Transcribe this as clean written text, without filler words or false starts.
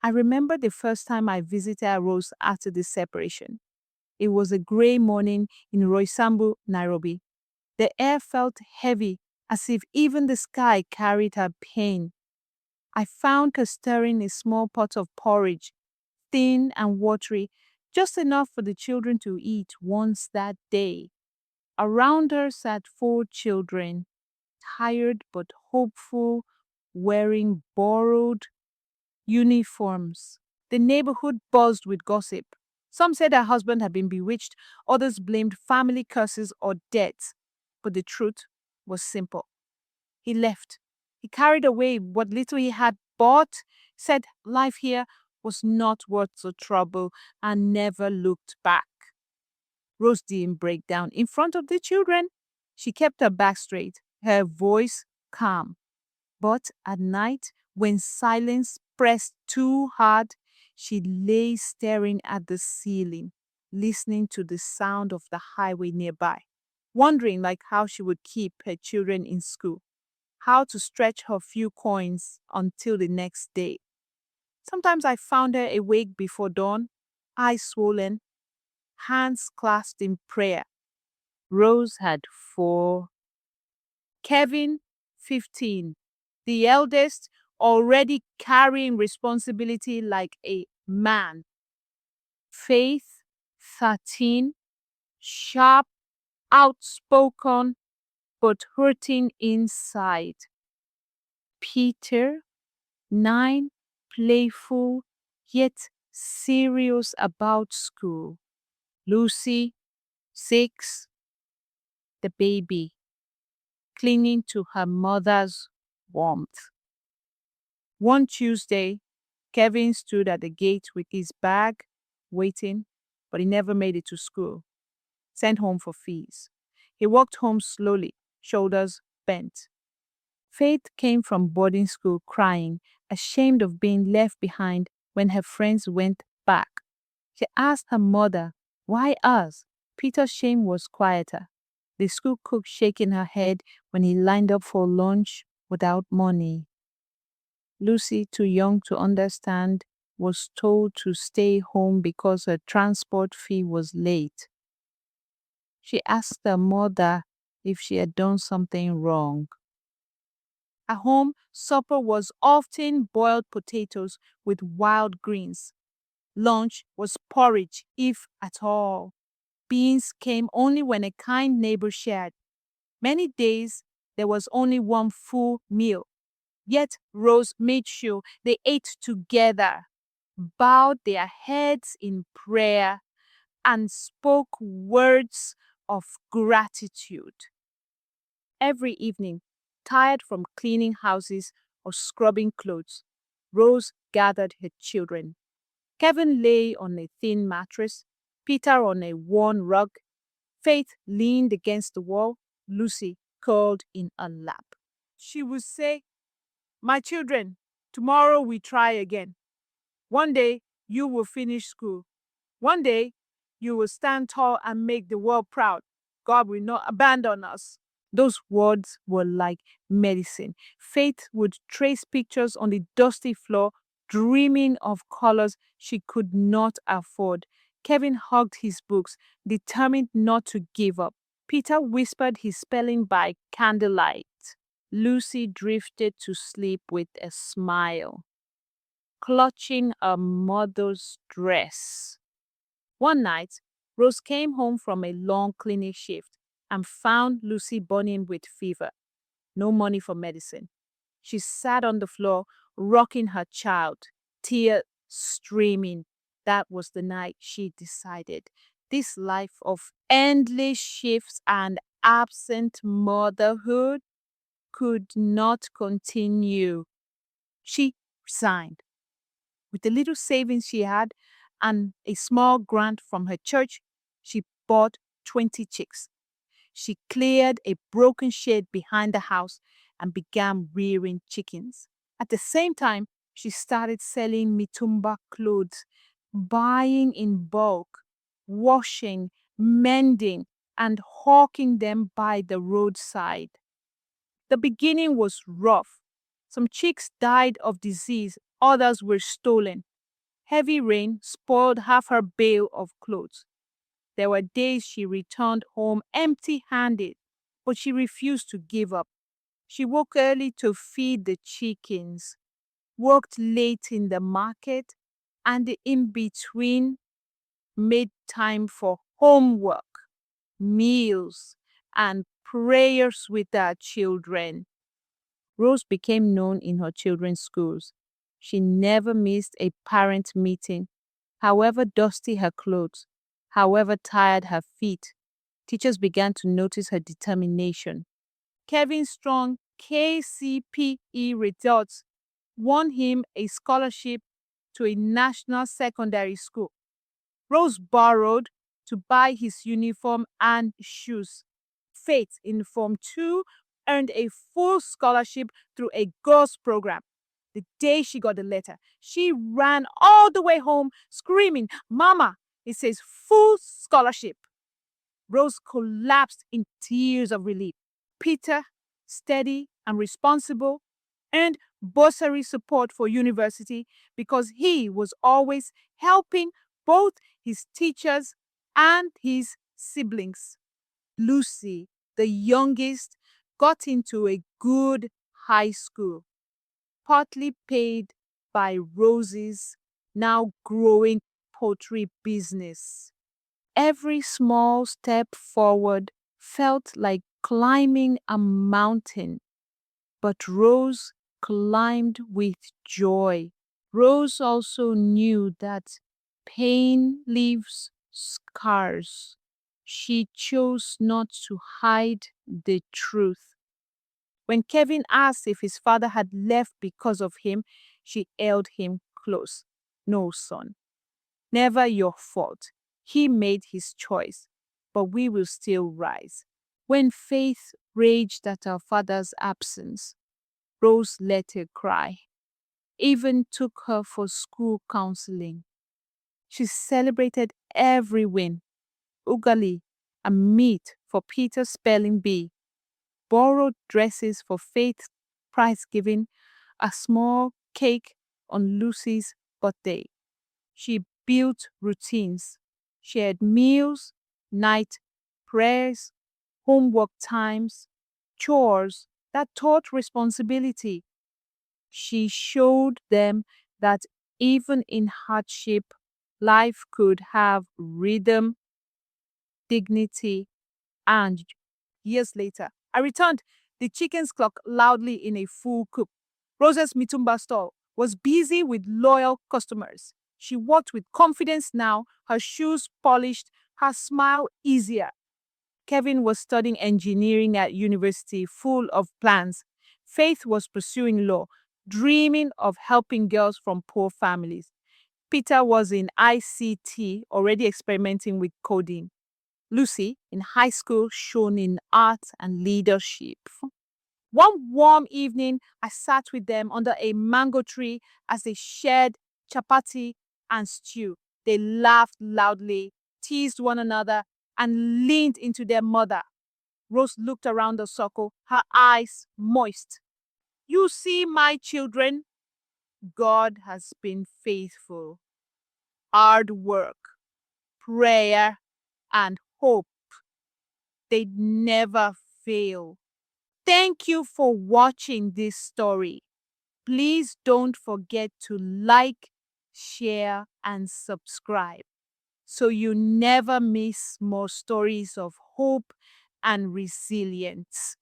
I remember the first time I visited Rose after the separation. It was a gray morning in Roysambu, Nairobi. The air felt heavy, as if even the sky carried her pain. I found her stirring a small pot of porridge, thin and watery, just enough for the children to eat once that day. Around her sat four children, tired but hopeful, wearing borrowed uniforms. The neighborhood buzzed with gossip. Some said her husband had been bewitched, others blamed family curses or death. But the truth was simple. He left. He carried away what little he had bought, said life here was not worth the trouble, and never looked back. Rose didn't break down in front of the children. She kept her back straight, her voice calm. But at night, when silence pressed too hard, she lay staring at the ceiling, listening to the sound of the highway nearby, wondering how she would keep her children in school, how to stretch her few coins until the next day. Sometimes I found her awake before dawn, eyes swollen, hands clasped in prayer. Rose had four. Kevin, 15. The eldest, already carrying responsibility like a man. Faith, 13. Sharp, outspoken, but hurting inside. Peter, 9. Playful, yet serious about school. Lucy, 6. The baby, clinging to her mother's warmth. One Tuesday, Kevin stood at the gate with his bag, waiting, but he never made it to school. Sent home for fees. He walked home slowly, shoulders bent. Faith came from boarding school crying, ashamed of being left behind when her friends went back. She asked her mother, "Why us?" Peter's shame was quieter. The school cook shaking her head when he lined up for lunch without money. Lucy, too young to understand, was told to stay home because her transport fee was late. She asked her mother if she had done something wrong. At home, supper was often boiled potatoes with wild greens. Lunch was porridge, if at all. Beans came only when a kind neighbor shared. Many days, there was only one full meal. Yet Rose made sure they ate together, bowed their heads in prayer, and spoke words of gratitude. Every evening, tired from cleaning houses or scrubbing clothes, Rose gathered her children. Kevin lay on a thin mattress, Peter on a worn rug, Faith leaned against the wall, Lucy curled in a lap. She would say, "My children, tomorrow we try again. One day you will finish school. One day you will stand tall and make the world proud. God will not abandon us." Those words were like medicine. Faith would trace pictures on the dusty floor, dreaming of colors she could not afford. Kevin hugged his books, determined not to give up. Peter whispered his spelling by candlelight. Lucy drifted to sleep with a smile, clutching her mother's dress. One night, Rose came home from a long clinic shift and found Lucy burning with fever. No money for medicine. She sat on the floor, rocking her child, tears streaming. That was the night she decided this life of endless shifts and absent motherhood could not continue. She resigned. With the little savings she had and a small grant from her church, she bought 20 chicks. She cleared a broken shed behind the house and began rearing chickens. At the same time, she started selling mitumba clothes, buying in bulk, washing, mending, and hawking them by the roadside. The beginning was rough. Some chicks died of disease, others were stolen. Heavy rain spoiled half her bale of clothes. There were days she returned home empty-handed, but she refused to give up. She woke early to feed the chickens, worked late in the market, and in between made time for homework, meals, and prayers with her children. Rose became known in her children's schools. She never missed a parent meeting. However dusty her clothes, however tired her feet, teachers began to notice her determination. Kevin's strong KCPE results won him a scholarship to a national secondary school. Rose borrowed to buy his uniform and shoes. Faith in Form 2 earned a full scholarship through a girls' program. The day she got the letter, she ran all the way home screaming, "Mama, it says full scholarship." Rose collapsed in tears of relief. Peter, steady and responsible, earned bursary support for university because he was always helping both his teachers and his siblings. Lucy, the youngest, got into a good high school, partly paid by Rose's now growing poultry business. Every small step forward felt like climbing a mountain, but Rose climbed with joy. Rose also knew that pain leaves scars. She chose not to hide the truth. When Kevin asked if his father had left because of him, she held him close. "No, son, never your fault. He made his choice, but we will still rise." When Faith raged at her father's absence, Rose let her cry, even took her for school counseling. She celebrated every win: ugali and meat for Peter's spelling bee, borrowed dresses for Faith's prize giving, a small cake on Lucy's birthday. She built routines, shared meals, night prayers, homework times, chores that taught responsibility. She showed them that even in hardship, life could have rhythm, dignity, and years later, I returned. The chickens clucked loudly in a full coop. Rose's mitumba stall was busy with loyal customers. She walked with confidence now, her shoes polished, her smile easier. Kevin was studying engineering at university, full of plans. Faith was pursuing law, dreaming of helping girls from poor families. Peter was in ICT, already experimenting with coding. Lucy, in high school, shone in art and leadership. One warm evening, I sat with them under a mango tree as they shared chapati and stew. They laughed loudly, teased one another, and leaned into their mother. Rose looked around the circle, her eyes moist. "You see, my children, God has been faithful. Hard work, prayer, and hope, they never fail." Thank you for watching this story. Please don't forget to like, share, and subscribe so you never miss more stories of hope and resilience.